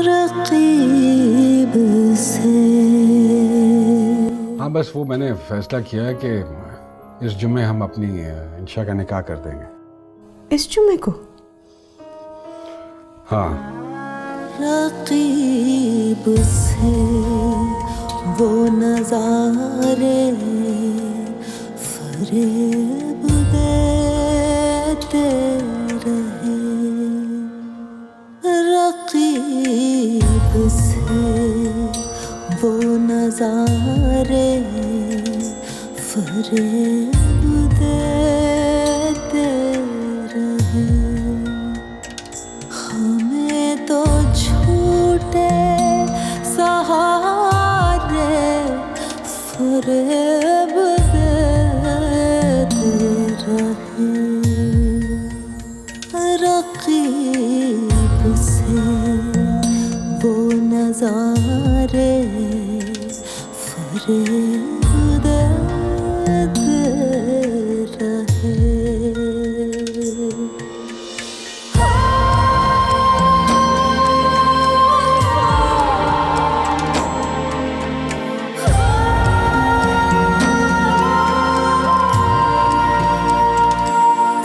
रकीब से। हाँ बस वो मैंने फैसला किया है कि इस जुम्मे हम अपनी इंशा का निकाह कर देंगे। इस जुम्मे को? हाँ। रकीब से वो नजारे फरेब देते रहे। रकीब से वो नजारे फरेब देते रहे। हमें तो झूठे सहारे फरेब देते रहे। रकीब से वो नजारे फरेब देते रहे।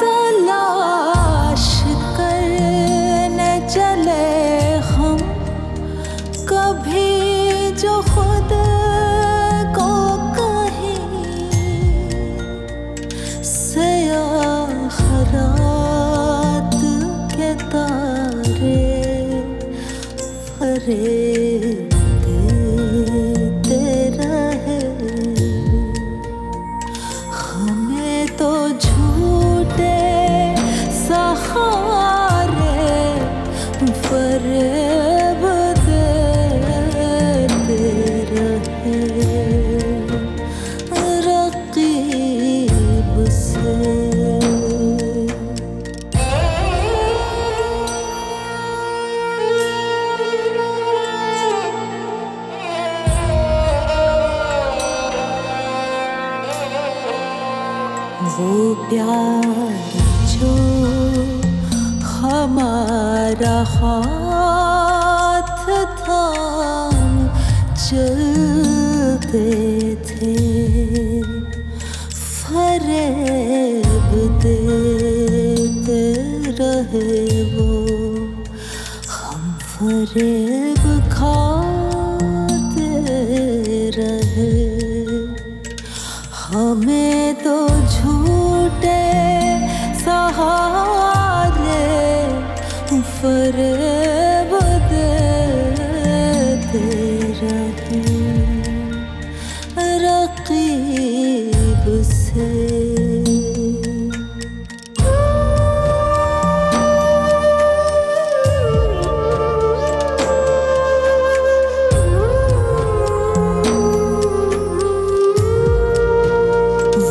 तलाश करने चले हम कभी जो खुद को कहीं सयाह रात के तारे फरेब देते रहे। हमें तो झूठे सहारे फरेब देते रहे। रकीब से वो प्यार जो हमारा हाथ थाम चलते थे फरेब देते रहे वो। हम फरेब खाते रहे। हमें तो झूठे सहारे फरेब देते रहे। रकीब से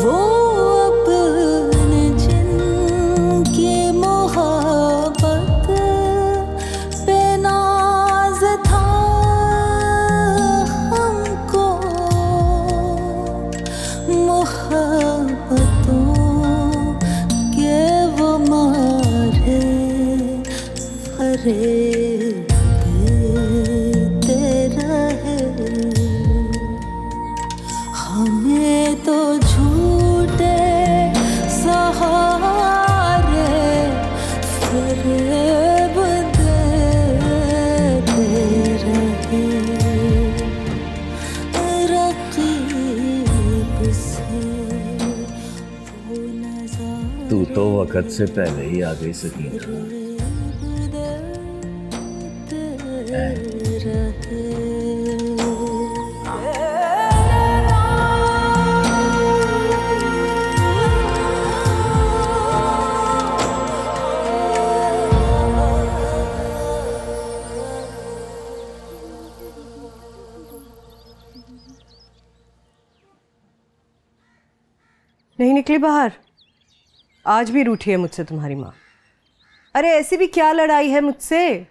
वो अपने जिनकी मोहब्बत पे नाज था हमको मोहब्बतों के वो मारे फरेब देते रहे। हमें तो झूठे सहारे फरेब देते रहे। रकीब से वो नजारे तू तो वक्त से पहले ही आ गई सकीना। नहीं निकली बाहर? आज भी रूठी है मुझसे तुम्हारी माँ। अरे ऐसी भी क्या लड़ाई है मुझसे?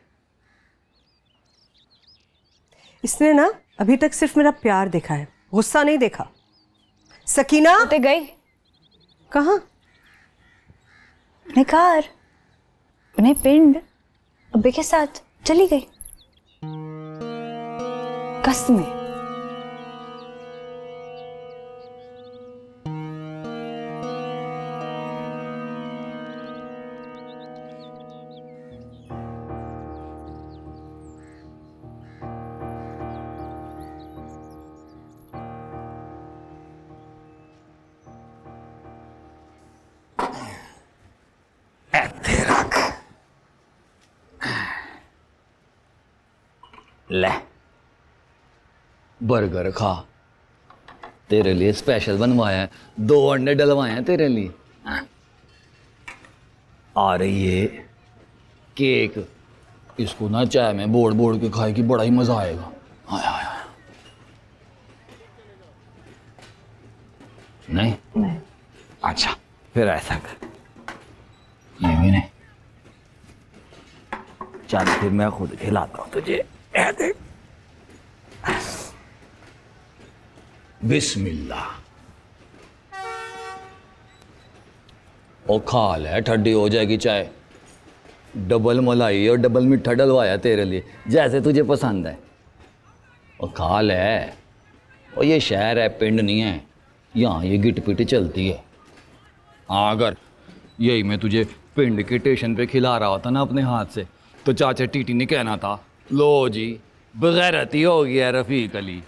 इसने ना अभी तक सिर्फ मेरा प्यार देखा है, गुस्सा नहीं देखा। सकीना ते गई कहाँ? निखार अपने पिंड अब्बे के साथ चली गई। कसमें। ले बर्गर खा, तेरे लिए स्पेशल बनवाया है, 2 अंडे डलवाए हैं तेरे लिए। आ रही है केक, इसको ना चाय में बोड़ बोड़ के खाएगी, बड़ा ही मजा आएगा। हाय हाय हाय। नहीं अच्छा फिर ऐसा कर, ये भी नहीं, चल फिर मैं खुद खिलाता हूँ तुझे। देख बिस्मिल्लाह, ओ खा ले, ठंडी हो जाएगी चाय। डबल मलाई और डबल मीठा डलवाया तेरे लिए, जैसे तुझे पसंद है। और खा ले, और ये शहर है, पिंड नहीं है, यहाँ ये गिट पिट चलती है। हाँ अगर यही मैं तुझे पिंड के स्टेशन पे खिला रहा होता ना अपने हाथ से, तो चाचा टीटी ने कहना था, लो जी बगैरती हो गया रफीक अली।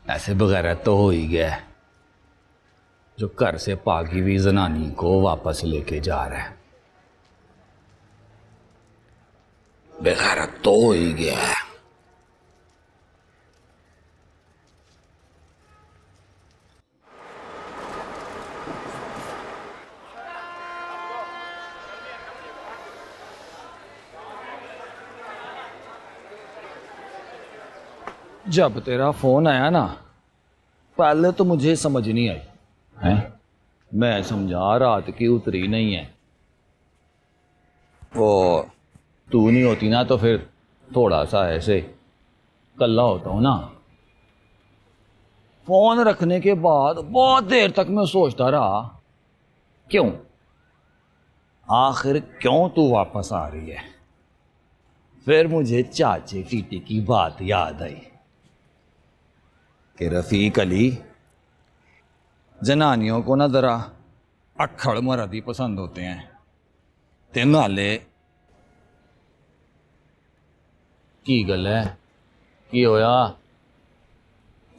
ऐसे बगैरत तो हो ही गया है जो घर से पागी हुई जनानी को वापस लेके जा रहा है। बगैरत तो हो ही गया है। जब तेरा फोन आया ना, पहले तो मुझे समझ नहीं आई है, मैं समझा रात की उतरी नहीं है। वो तू नहीं होती ना तो फिर थोड़ा सा ऐसे कल्ला होता हूँ ना। फोन रखने के बाद बहुत देर तक मैं सोचता रहा, क्यों आखिर क्यों तू वापस आ रही है। फिर मुझे चाचे टीटी की बात याद आई कि रफीक अली, जनानियों को ना जरा अक्खड़ मर्द ही पसंद होते हैं, ते नाले की गल है, की होया।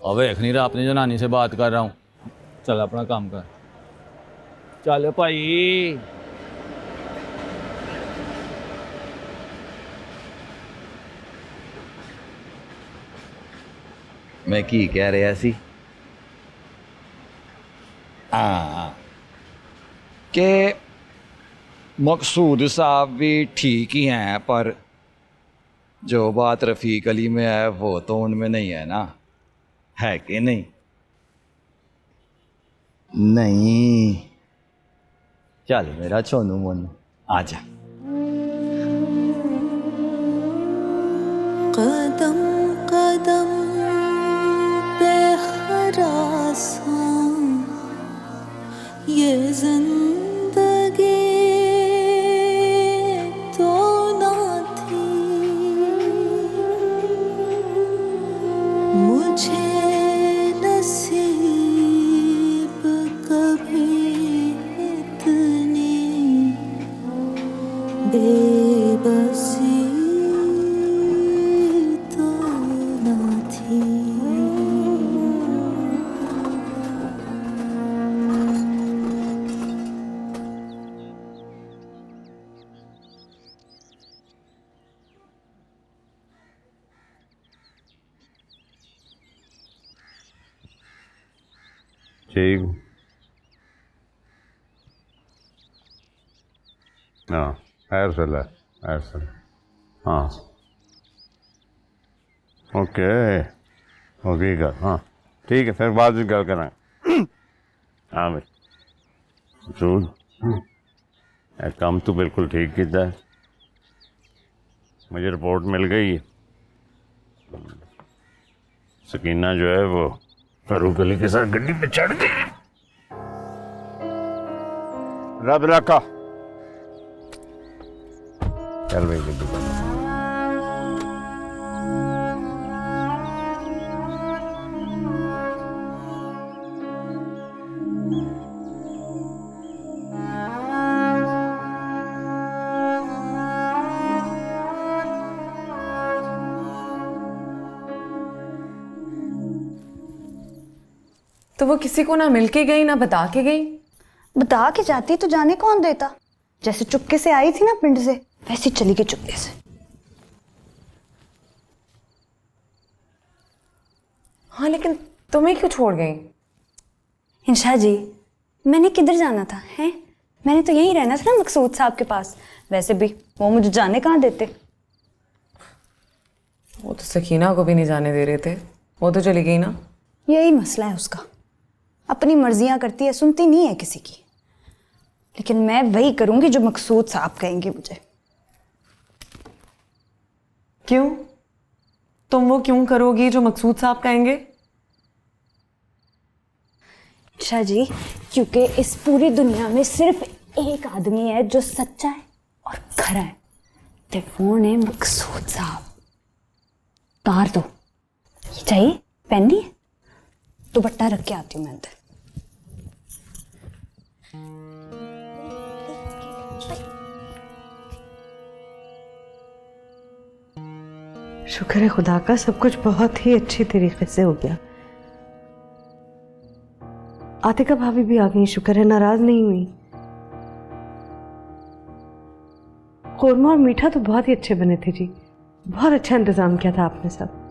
अब देख नहीं रहा अपनी जनानी से बात कर रहा हूँ, चल अपना काम कर, चल भाई। मैं की कह रहा सी, हाँ कि मकसूद साहब भी ठीक ही हैं, पर जो बात रफ़ीक अली में है वो तो उनमें नहीं है ना, है कि नहीं? नहीं, चल मेरा छोनू मोनू आजा। कदम कदम पे हरासा ये जिंदगी तो ना थी, मुझे नसीब कभी इतनी बेबसी तो ना थी। ठीक, हाँ एयरसेल है, एयरसेल, हाँ ओके ओके कर, हाँ ठीक है, फिर बाद में गल करांगे। हाँ भाई जरूर, काम तो बिल्कुल ठीक किया है, मुझे रिपोर्ट मिल गई। सकीना जो है वो फारूक अली के साथ गड्डी पे चढ़ गई। रब रखा चल भाई गड्डी कर। तो वो किसी को ना मिलके गई ना बता के गई। बता के जाती तो जाने कौन देता। जैसे चुपके से आई थी ना पिंड से, वैसे चली गई चुपके से। हाँ लेकिन तुम्हें क्यों छोड़ गई? इंशा जी, मैंने किधर जाना था हैं? मैंने तो यहीं रहना था ना मकसूद साहब के पास। वैसे भी वो मुझे जाने कहाँ देते। वो तो सकीना को भी नहीं जाने दे रहे थे, वो तो चली गई ना। यही मसला है उसका, अपनी मर्जियां करती है, सुनती नहीं है किसी की। लेकिन मैं वही करूंगी जो मकसूद साहब कहेंगे मुझे। क्यों? तुम वो क्यों करोगी जो मकसूद साहब कहेंगे? शाह जी, क्योंकि इस पूरी दुनिया में सिर्फ एक आदमी है जो सच्चा है और खरा है, तो वो ने मकसूद साहब। तार दो। ये चाहिए? पहननी है? दुपट्टा रख के आती हूँ मैं अंदर। शुक्र है खुदा का, सब कुछ बहुत ही अच्छी तरीके से हो गया। आतिका भाभी भी आ गई, शुक्र है नाराज नहीं हुई। कोरमा और मीठा तो बहुत ही अच्छे बने थे जी, बहुत अच्छा इंतजाम किया था आपने सब।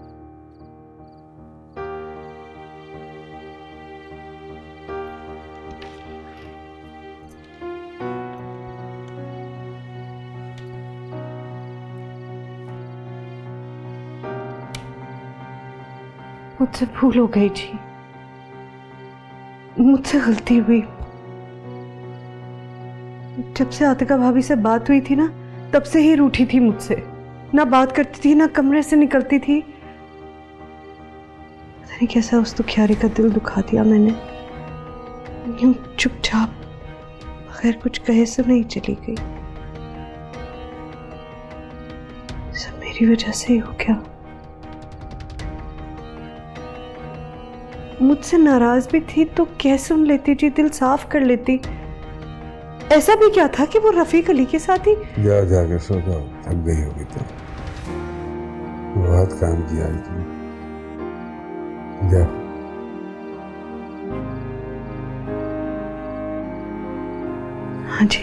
मुझसे भूल हो गई जी, मुझसे गलती हुई। जब से आतिका भाभी से बात हुई थी ना, तब से ही रूठी थी मुझसे। ना बात करती थी, ना कमरे से निकलती थी। पता नहीं कैसा उस दुखियारी का दिल दुखा दिया मैंने। यूं चुपचाप बगैर कुछ कहे सुने ही चली गई। सब मेरी वजह से ही हो गया। मुझसे नाराज भी थी तो कह सुन लेती जी, दिल साफ कर लेती। ऐसा भी क्या था कि वो रफीक अली के साथ ही। जा जाकर सो जाओ, थक गई होगी तो। बहुत काम किया है तुमने। जा। हाँ जी,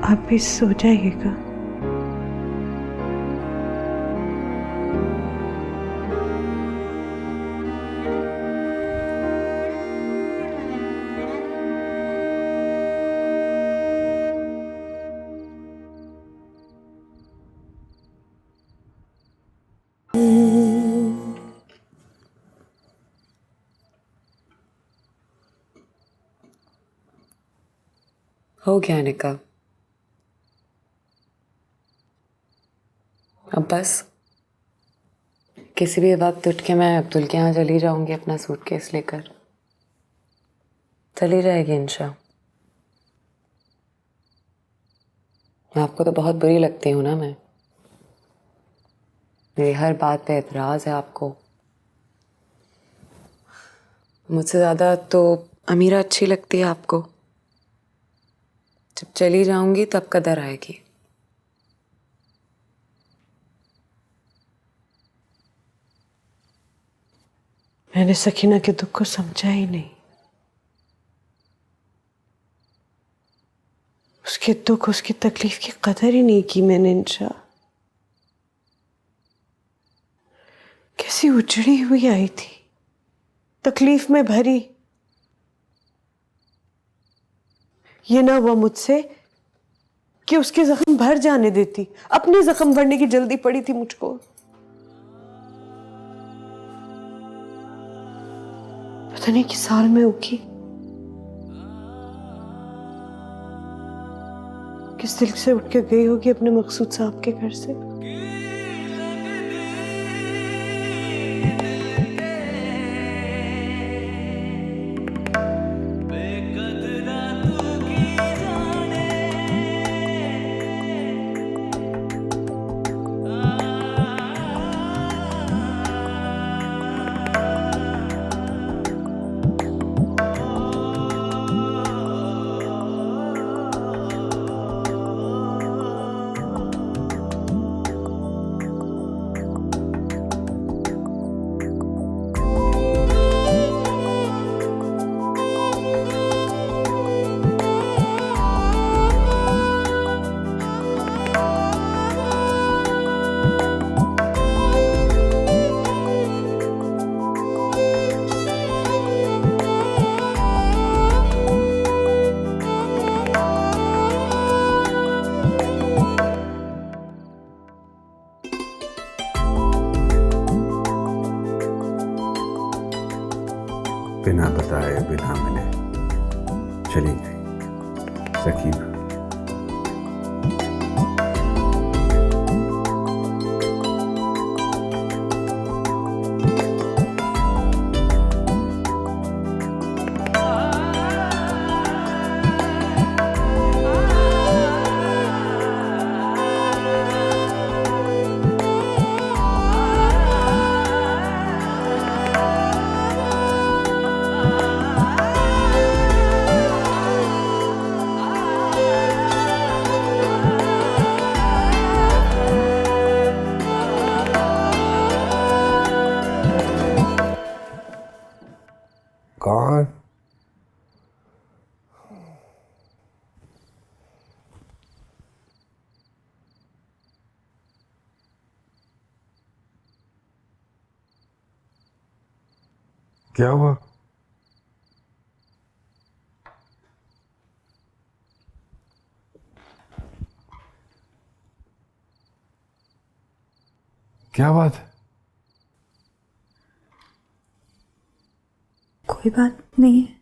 आप भी सो जाइएगा। हो गया निकाह? अब बस किसी भी वक्त उठ के मैं अब्दुल के यहाँ चली जाऊंगी अपना सूटकेस लेकर। चली जाएगी इंशा। आपको तो बहुत बुरी लगती हूँ ना मैं। मेरी हर बात पे एतराज़ है आपको। मुझसे ज़्यादा तो अमीरा अच्छी लगती है आपको। जब चली जाऊंगी तब कदर आएगी। मैंने सकीना के दुख को समझा ही नहीं। उसके दुख, उसकी तकलीफ की कदर ही नहीं की मैंने। इंशा कैसी उजड़ी हुई आई थी, तकलीफ में भरी। ये ना हुआ मुझसे कि उसके जख्म भर जाने देती, अपने जख्म भरने की जल्दी पड़ी थी मुझको। पता नहीं किस साल में होगी, किस दिल से उठ के गई होगी अपने मकसूद साहब के घर से। बिना बताए बिना मिले चली गई सकीना। कौन? क्या हुआ? क्या बात है? कोई बात नहीं है।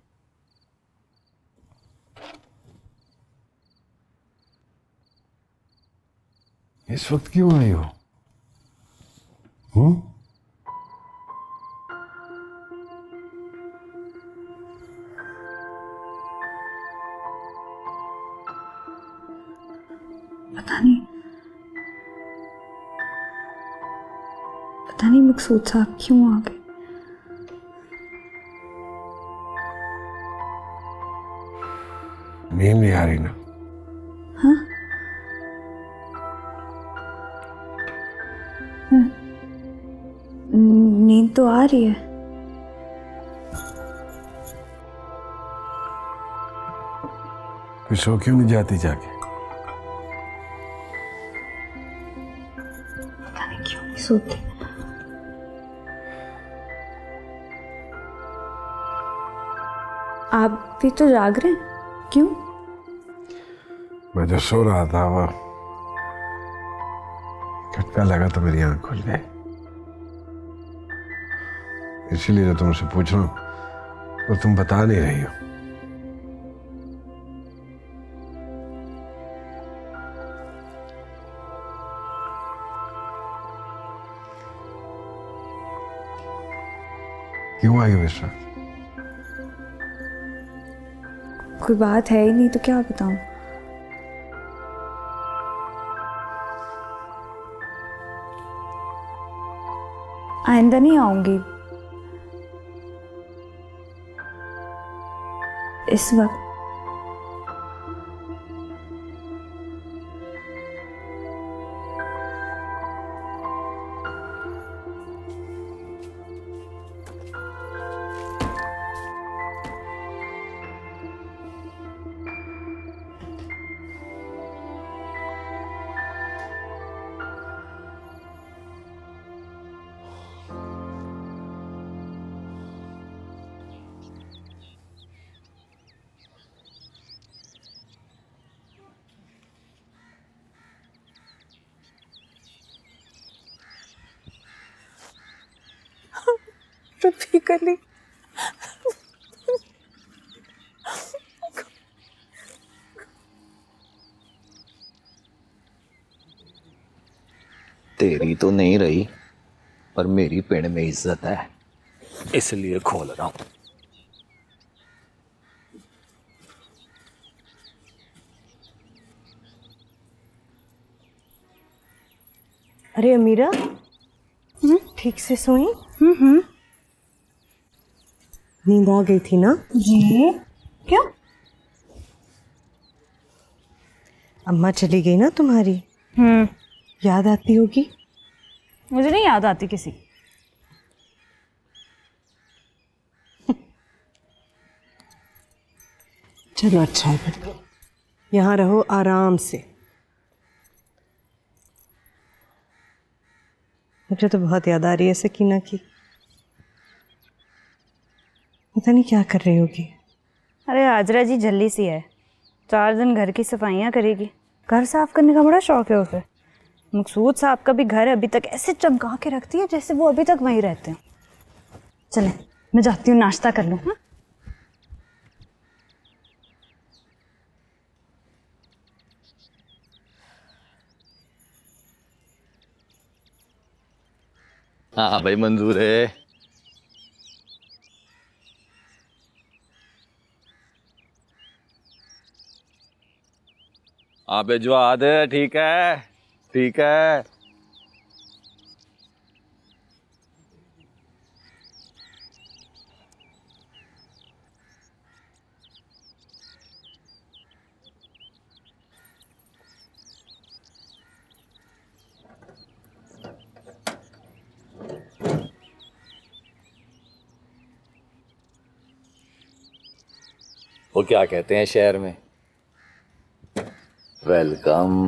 इस वक्त क्यों आई हो? पता नहीं मकसूद साहब क्यों आ गए। नींद नहीं आ रही ना? हाँ? नींद तो आ रही है। फिर सो क्यों नहीं जाती जाके? पता नहीं क्यों नहीं सोती। आप भी तो जाग रहे हैं, क्यों? मैं जो सो रहा था वो झटका लगा तो मेरी आंख खुल गई, इसीलिए जो तुमसे पूछ रहा हूं वो तुम बता नहीं रही हो। क्यों आई हो इस वक्त? कोई बात है ही नहीं तो क्या बताऊं। आइंदा नहीं आऊंगी। इस वक्त रफी कली तेरी तो नहीं रही, पर मेरी पिंड में इज्जत है, इसलिए खोल रहा हूं। अरे अमीरा, ठीक से सोई? नींद आ गई थी ना? जी क्यों? अम्मा चली गई ना तुम्हारी, याद आती होगी। मुझे नहीं याद आती किसी की। चलो अच्छा है, फिर यहाँ रहो आराम से। मुझे तो बहुत याद आ रही है सकीना की। पता नहीं क्या कर रही होगी। अरे हाजरा जी जल्दी सी है, 4 दिन घर की सफाइयाँ करेगी। घर साफ करने का बड़ा शौक है उसे। मकसूद साहब का भी घर अभी तक ऐसे चमका के रखती है जैसे वो अभी तक वहीं रहते हैं। चलें मैं जाती हूँ नाश्ता कर लूँ। हाँ? हाँ भाई मंजूर है। हाँ भिजवा दे, ठीक है ठीक है। वो क्या कहते हैं शहर में, वेलकम।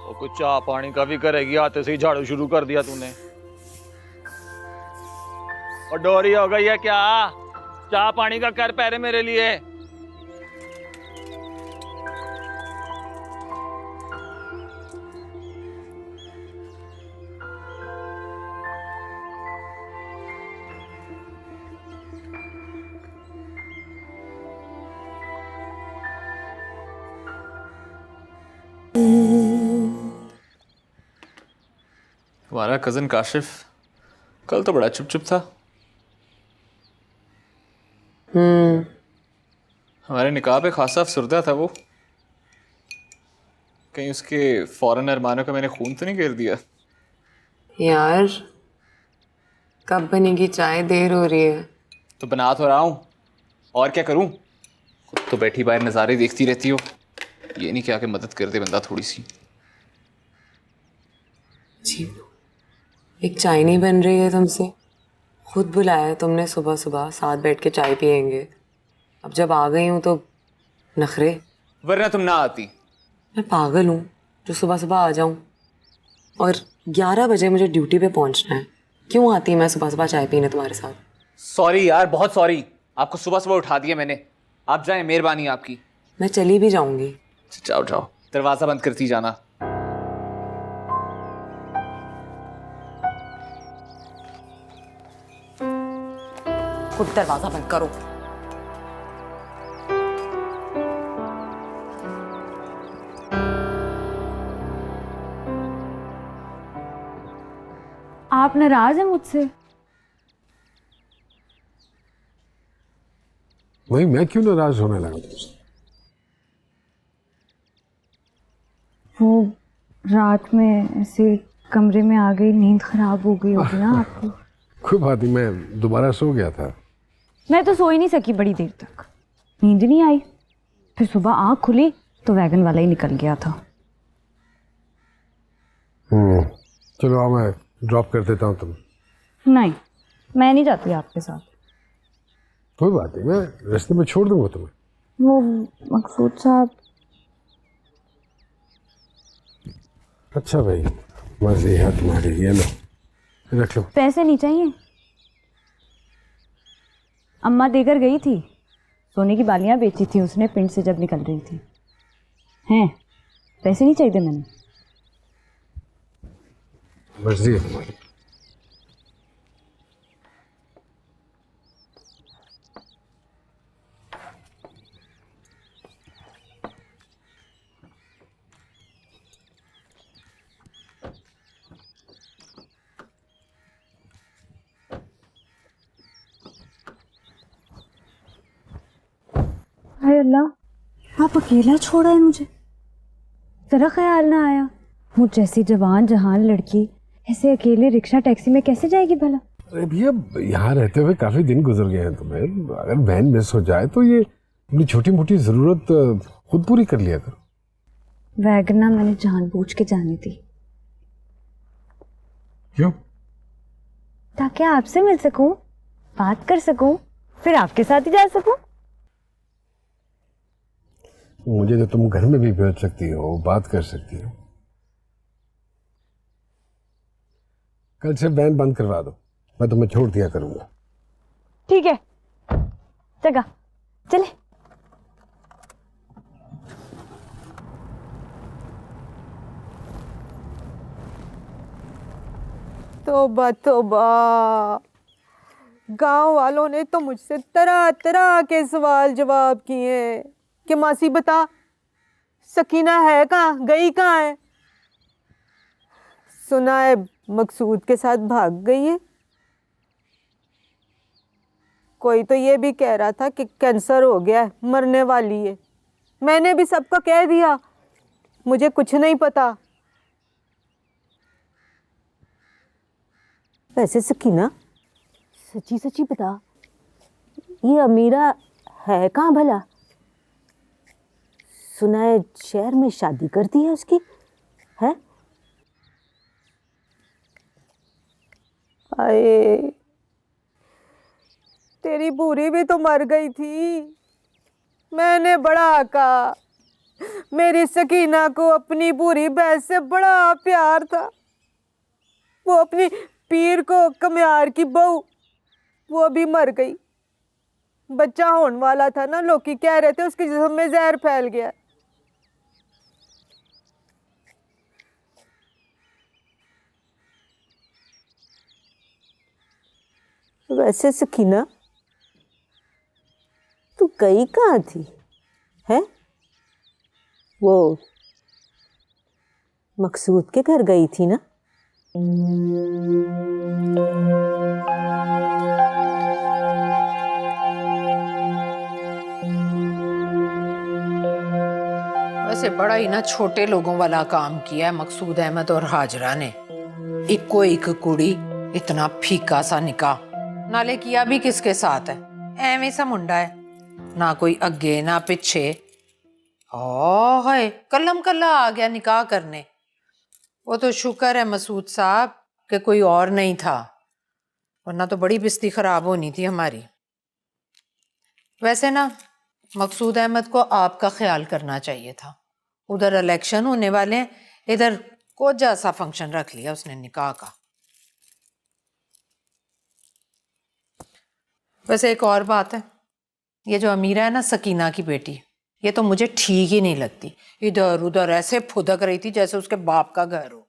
और कुछ चाह पानी का भी करेगी, आते से ही झाड़ू शुरू कर दिया तूने। और डोरी हो गई है क्या? चाह पानी का कर पहले मेरे लिए। तुम्हारा कजन काशिफ कल तो बड़ा चुप चुप था। हमारे निकाह पे खासा अफसरदा था वो। कहीं उसके फौरन अरमानों का मैंने खून तो नहीं गिर दिया? यार कब बनेगी चाय, देर हो रही है। तो बना तो रहा हूँ, और क्या करूँ? खुद तो बैठी बाहर नज़ारे देखती रहती हो, ये नहीं क्या कि मदद कर दे बंदा थोड़ी सी। जी, एक चाय नहीं बन रही है तुमसे। खुद बुलाया है तुमने सुबह सुबह, साथ बैठ के चाय पियेंगे। अब जब आ गई हूँ तो नखरे। वरना तुम ना आती। मैं पागल हूँ जो सुबह सुबह आ जाऊँ, और 11 बजे मुझे ड्यूटी पे पहुँचना है। क्यों आती मैं सुबह सुबह चाय पीने तुम्हारे साथ? सॉरी यार, बहुत सॉरी। आपको सुबह सुबह उठा दिया मैंने। आप जाएं, मेहरबानी आपकी। मैं चली भी जाऊँगी। जाओ जाओ, दरवाज़ा बंद करती जाना। खुद दरवाजा बंद करो। आप नाराज हैं मुझसे? वही, मैं क्यों नाराज होने लगा तुमसे? वो रात में ऐसे कमरे में आ गई, नींद खराब हो गई होगी ना आपको। कोई बात नहीं, मैं दोबारा सो गया था। मैं तो सो ही नहीं सकी बड़ी देर तक, नींद नहीं आई। फिर सुबह आँख खुली तो वैगन वाला ही निकल गया था। चलो आओ, मैं ड्रॉप कर देता हूँ तुम्हें। नहीं, मैं नहीं जाती आपके साथ। कोई बात नहीं, मैं रास्ते में छोड़ दूंगा तुम्हें। वो मकसूद साहब। अच्छा भाई, मर्जी है तुम्हारी, ये लो रख लो। पैसे नहीं चाहिए? अम्मा देकर गई थी, सोने की बालियां बेची थी उसने पिंड से जब निकल रही थी। हैं, पैसे नहीं चाहिए मैंने। मर्जी है तुम्हारी। हाय अल्लाह, आप अकेला छोड़ा है मुझे। जरा ख्याल ना आया? मुझ जैसी जवान जहान लड़की ऐसे अकेले रिक्शा टैक्सी में कैसे जाएगी भला? अरे भैया, यहाँ रहते हुए काफी दिन गुजर गए हैं तुम्हें, अगर वैन मिस हो जाए तो ये अपनी छोटी मोटी जरूरत खुद पूरी कर लिया करो। वैगना मैंने जानबूझ के जाने दी। क्यों? ताकि आपसे मिल सकूं, बात कर सकूं, फिर आपके साथ ही जा सकूं। मुझे तो तुम घर में भी बैठ सकती हो, बात कर सकती हो। कल से वैन बंद करवा दो, मैं तुम्हें छोड़ दिया करूंगा। ठीक है, जगह चले। तौबा तौबा, गांव वालों ने तो मुझसे तरह तरह के सवाल जवाब किए कि मासी बता, सकीना है कहाँ, गई कहाँ है? सुना है मकसूद के साथ भाग गई है। कोई तो ये भी कह रहा था कि कैंसर हो गया है, मरने वाली है। मैंने भी सबको कह दिया, मुझे कुछ नहीं पता। वैसे सकीना, सच्ची सच्ची बता, ये अमीरा है कहाँ भला? सुना है शहर में शादी कर दी है उसकी, है? आए, तेरी बूरी भी तो मर गई थी। मैंने बड़ा कहा, मेरी सकीना को अपनी बूरी भैंस से बड़ा प्यार था। वो अपनी पीर को कमियार की बहू, वो भी मर गई। बच्चा होने वाला था ना, लोग कह रहे थे उसके जिस्म में जहर फैल गया। वैसे सकीना, तू गई कहाँ थी, है? वो मकसूद के घर गई थी ना? वैसे बड़ा ही ना छोटे लोगों वाला काम किया है मकसूद अहमद और हाजरा ने। इको एक कुड़ी, इतना फीका सा निकाह। नाले किया भी किसके साथ है? एवं सा मुंडा है, ना कोई अगे ना पिछे। हाय, कलम कल्ला आ गया निकाह करने। वो तो शुक्र है मसूद साहब कि कोई और नहीं था, वरना तो बड़ी बिस्ती खराब होनी थी हमारी। वैसे ना मकसूद अहमद को आपका ख्याल करना चाहिए था। उधर इलेक्शन होने वाले हैं, इधर कोजा सा फंक्शन रख लिया उसने निकाह का। वैसे एक और बात है, ये जो अमीरा है ना, सकीना की बेटी, ये तो मुझे ठीक ही नहीं लगती। इधर उधर ऐसे फुदक रही थी जैसे उसके बाप का घर हो।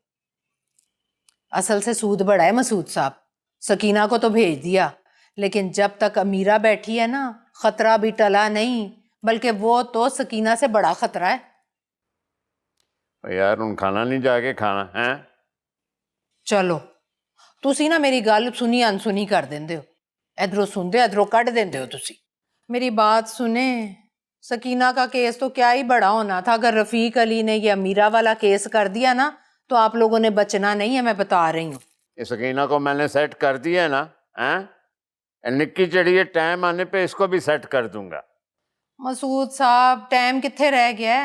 असल से सूद बड़ा है मसूद साहब। सकीना को तो भेज दिया, लेकिन जब तक अमीरा बैठी है ना, खतरा भी टला नहीं, बल्कि वो तो सकीना से बड़ा खतरा है। यार उन खाना नहीं जाके खाना है। चलो तुसी ना मेरी गल सुनी अनसुनी कर देंदे हो, इधरों सुनते इधरों कट देंदे हो। तुसी मेरी बात सुने, सकीना का केस तो क्या ही बड़ा होना था। अगर रफीक अली ने ये अमीरा वाला केस कर दिया ना, तो आप लोगों ने बचना नहीं है, मैं बता रही हूँ। ये सकीना को मैंने सेट कर दिया है ना, हैं? निक्की चढ़ी है, टाइम आने पे इसको भी सेट कर दूंगा। मसूद साहब, टाइम कितने रह गया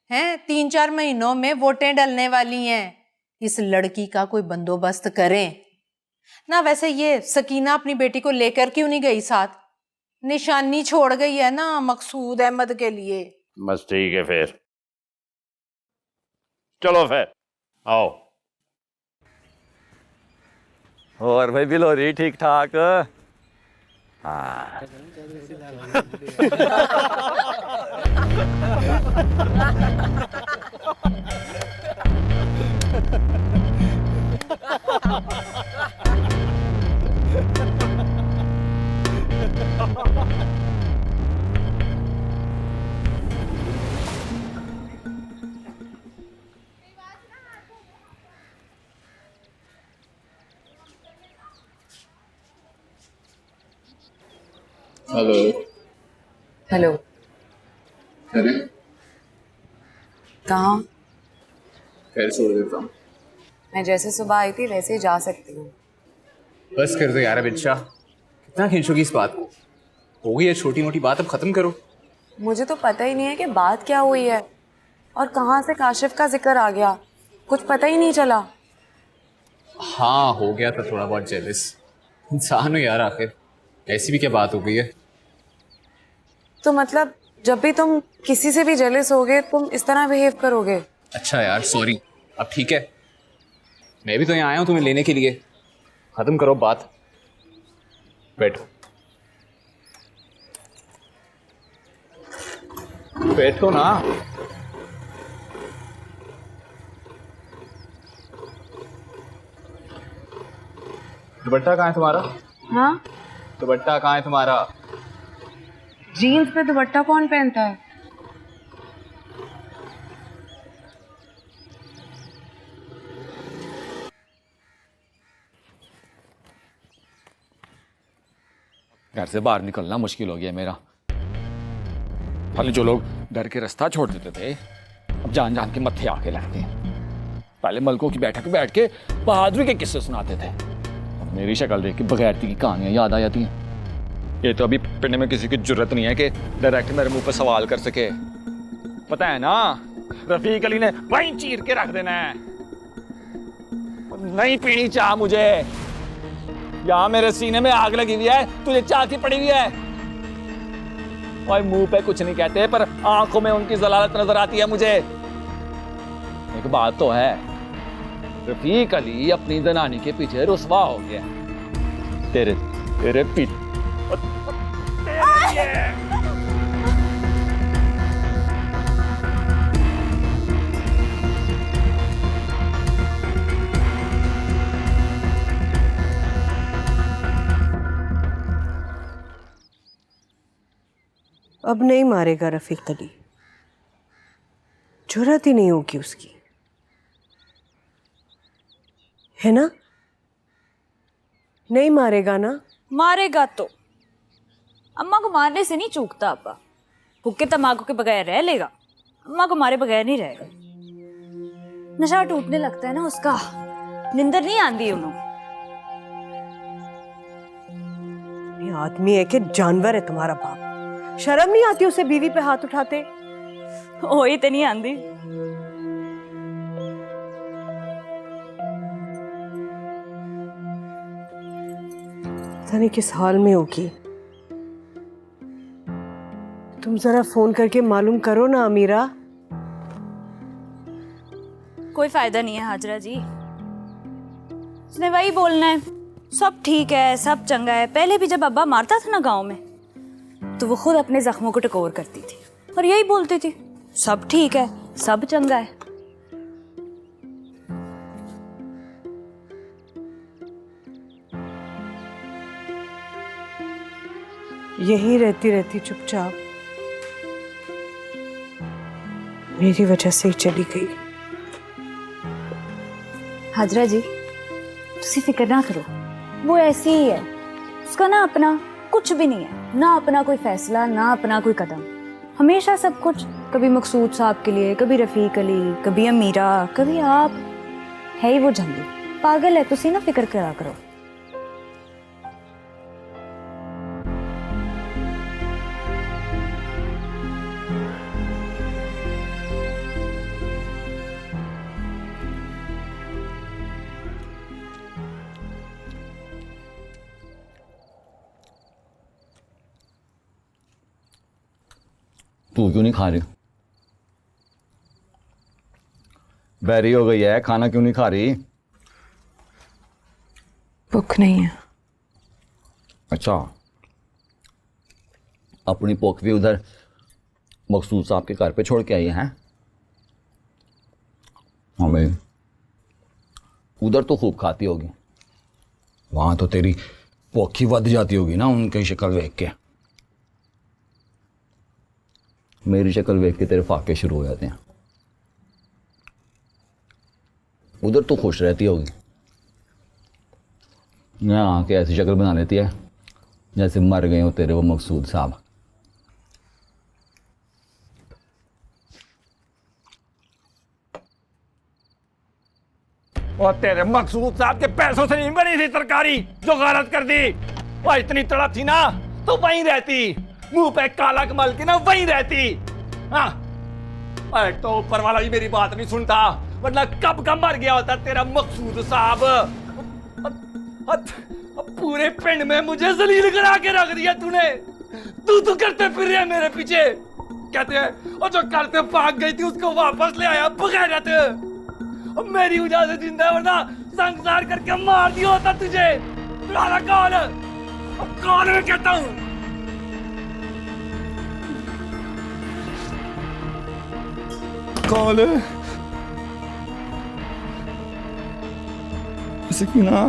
है? 3-4 महीनों में वोटें डलने वाली हैं। इस लड़की का कोई बंदोबस्त करें ना। वैसे ये सकीना अपनी बेटी को लेकर क्यों नहीं गई साथ? निशानी छोड़ गई है ना मकसूद अहमद के लिए। बस ठीक है, फिर चलो फिर आओ। और भाई बिलोरी ठीक ठाक? हाँ। हेलो। हेलो। अरे कहाँ? खैर छोड़ देता हूँ। मैं जैसे सुबह आई थी वैसे ही जा सकती हूँ। बस कर दो यार अमित शाह, कितना खींचोगी इस बात को? हो गई है छोटी मोटी बात, अब खत्म करो। मुझे तो पता ही नहीं है कि बात क्या हुई है और कहाँ से काशिफ का जिक्र आ गया, कुछ पता ही नहीं चला। हाँ हो गया था थोड़ा बहुत जेलस, इंसान हो यार आखिर, ऐसी भी क्या बात हो गई है? तो मतलब जब भी तुम किसी से भी जेलस होगे तुम इस तरह बिहेव करोगे? अच्छा यार सॉरी, अब ठीक है, मैं भी तो यहाँ आया हूँ तुम्हें लेने के लिए। खत्म करो बात, बैठो बैठो ना। दुपट्टा कहाँ है तुम्हारा? हाँ, दुपट्टा कहाँ है तुम्हारा? जीन्स पे दुपट्टा कौन पहनता है? घर से बाहर निकलना मुश्किल हो गया मेरा। पहले जो लोग डर के रास्ता छोड़ देते थे अब जान जान के मत्थे आके लगते हैं। पहले मलकों की बैठक बैठ के बहादुरी के किस्से सुनाते थे, अब मेरी शक्ल देख के बगैरती की कहानियां याद आ जाती हैं। ये तो अभी पिंड में किसी की जरूरत नहीं है कि डायरेक्ट मेरे मुंह पर सवाल कर सके। पता है ना, रफीक अली ने वहीं चीर के रख देना है। नहीं पीनी चाह मुझे, यहाँ मेरे सीने में आग लगी हुई है, तुझे चाह की पड़ी हुई है। और मुंह पे कुछ नहीं कहते पर आंखों में उनकी जलालत नजर आती है मुझे। एक बात तो है, रफीक अली अपनी जनानी के पीछे रुसवा हो गया। तेरे तेरे पीछे अब नहीं मारेगा रफीक अली, जुर्रत ही नहीं होगी उसकी, है ना? नहीं मारेगा ना? मारेगा तो अम्मा को मारने से नहीं चूकता। अब्बा हुक्के तम्बाकू के बगैर रह लेगा, अम्मा को मारे बगैर नहीं रहेगा। नशा टूटने लगता है ना उसका, निंदर नहीं आती उन्होंने। ये आदमी है कि जानवर है तुम्हारा बाप? शर्म नहीं आती उसे बीवी पे हाथ उठाते? हो ही तो नहीं आंदी। पता नहीं किस हाल में होगी। तुम जरा फोन करके मालूम करो ना अमीरा। कोई फायदा नहीं है हाजरा जी, उसने वही बोलना है सब ठीक है सब चंगा है। पहले भी जब अब्बा मारता था ना गांव में तो वो खुद अपने जख्मों को टकोर करती थी और यही बोलती थी सब ठीक है सब चंगा है। यही रहती रहती चुपचाप मेरी वजह से ही चली गई। हाजरा जी तुसी फिक्र ना करो, वो ऐसी ही है, उसका ना अपना कुछ भी नहीं है, ना अपना कोई फैसला ना अपना कोई कदम। हमेशा सब कुछ कभी मकसूद साहब के लिए, कभी रफीक अली, कभी अमीरा, कभी आप। है ही वो झंडी, पागल है, तुसी ना फिक्र करा करो। तू क्यों नहीं खा रही? बैरी हो गई है, खाना क्यों नहीं खा रही? भूख नहीं है। अच्छा, अपनी भूख भी उधर मकसूद साहब के घर पे छोड़ के आई है? हाँ भाई, उधर तो खूब खाती होगी, वहां तो तेरी भूख ही बढ़ जाती होगी ना उनकी शक्ल देख के। मेरी शक्ल देख के तेरे फाके शुरू हो जाते हैं। उधर तो खुश रहती होगी, यहाँ आके ऐसी शक्ल बना लेती है जैसे मर गए हो तेरे वो मकसूद साहब। और तेरे मकसूद साहब के पैसों से नहीं बनी थी तरकारी जो गलत कर दी। वो इतनी तड़प थी ना तो वहीं रहती, मुंह पे काला कमल की ना वहीं रहती। हाँ, अरे तो ऊपर वाला भी मेरी बात नहीं सुनता, वरना कब का मर गया होता तेरा मकसूद साहब। पूरे पिंड में मुझे जलील करा के रख दिया तूने। तू करते फिर रहे मेरे पीछे, कहते हैं और जो करते भाग गई थी उसको वापस ले आया बगैरत। अब मेरी वजह से जिंदा है, वरना संसार करके मार दिया होता तुझे। तुम्हारा कौन? अब कौन मैं कहता हूँ? कौन? सकीना